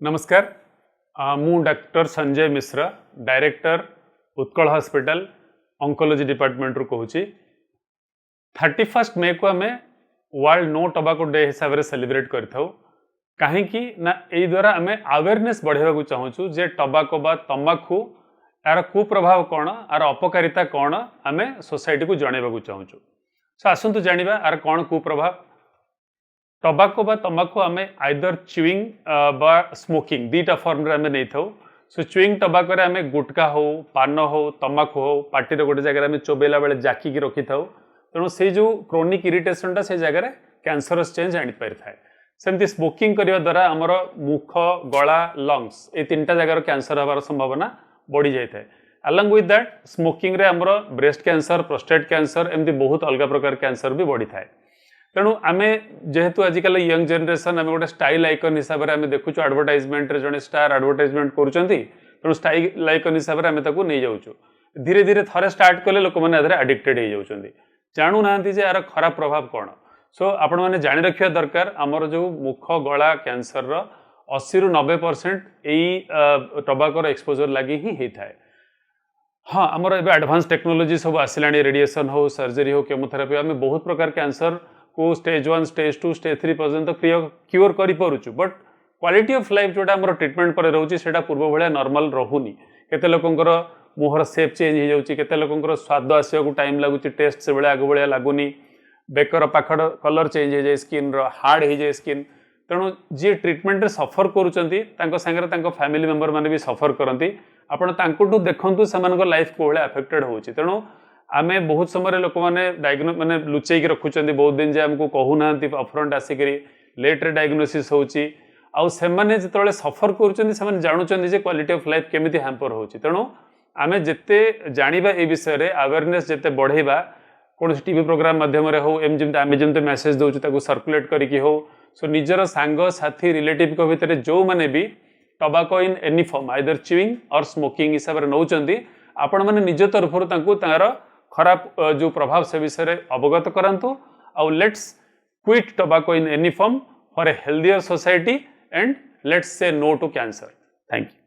नमस्कार मु doctor Sanjay Mishra director Utkal hospital oncology department रू कहूँ 31 मे को आम वर्ल्ड नो टोबैको डे हिसाब से सेलिब्रेट करें कहीं द्वारा आम अवेयरनेस बढ़ावा चाहूँ जे टोबैको बा तंबाकू यार कुप्रभाव कौन यार अपकारिता कौन आम सोसाइटी को जनवाक चाहूँ। सो आसतु जाना यार कौन कुप्रभाव। टोबैको बा तंबाकू आम आइदर च्युइंग बा स्मोकिंग दुईटा फॉर्म रे नहीं था। सो च्युइंग टोबैको आम गुटका हो पान हो तंबाकू हो पार्टी गोटे जगह चोबेला बेले जाकिकी रखी था तेणु से जो क्रोनिक इरिटेशनटा से जगह कैंसरस चेंज आनी पारि थाए। सेमती स्मोकिंग करने द्वारा आमर मुख गला लंग्स ये तीन जगार कैंसर हबार संभावना बढ़ी जाए। अलॉन्ग विथ दैट स्मोकिंग रे आमर ब्रेस्ट कैंसर प्रोस्टेट कैंसर एमती बहुत अलग प्रकार कैंसर भी बढ़ी थाए। तेणु आम जेहेतु आजिकल यंग जनरेशन आम गोटे स्टाइल आइकन हिसाब से आम देखु एडवर्टाइजमेंट रे जड़े स्टार एडवर्टाइजमेंट करुँच तेणु स्टाइल आइकन हिसाब से आम नहीं जाऊँ। धीरे धीरे थरे स्टार्ट कले लोक मैंने आडिक्टेड हो जाती जानू ना यार खराब प्रभाव कौन। सो आपण मैंने जानी रखा दरकार आमर जो मुख गला कैंसर 80 ରୁ 90% यही टोबैको एक्सपोजर लगी ही होता है। हाँ आमर एवं एडवांस टेक्नोलोजी सब आसला रेडिएशन हो सर्जरी हो केमोथेरापी आम बहुत प्रकार कैंसर को स्टेज 1 स्टेज 2 स्टेज 3 पर्यंत क्योर करूँ बट क्वालिटी ऑफ लाइफ जोटा आम ट्रिटमेंट पर रोचे से पूर्व भाया नॉर्मल रहूनी। केते लोकंकर मुहर सेप चेंज हो जाऊँगी केते लोकंकर स्वाद आसवाक टाइम लगुच टेस्ट से भाया आग भाया लगुनि बेकर पाखड़ कलर चेंज हो जाए स्किन हार्ड हो जाए स्किन। तेणु जी ट्रिटमेंट रे सफर करुँच फैमिली मेंबर मैंने भी सफर करती आपड़ देखु से लाइफ को भाया अफेक्टेड होची। तेणु आम बहुत समय लोक मैंने माने लुचेक रखुच्च बहुत दिन जे आमको कहूना अपफ्रंट आसिक लेट्रे डायग्नोसिस होची आउ सेमाने जिते सफर करुँच जानूँ जे क्वालिटी ऑफ लाइफ केमिति हैम्पर होची। तेणु आम जिते जानिबा ए विषय रे अवेयरनेस जिते बढ़ेबा कौन टीवी प्रोग्राम माध्यम हो एम जमी आम जमी मेसेज दूसरी सर्कुलेट करके हो। सो निजर सांग साथी रिलेटिव को भितर जो मैंने भी tobacco in any form either chewing और स्मोकिंग हिसाब से नौकरी आपण मैंने निज तरफ तार खराब जो प्रभाव से विषय अवगत करांतु आउ let's quit tobacco in any form for a healthier society and let's say no to cancer. Thank you.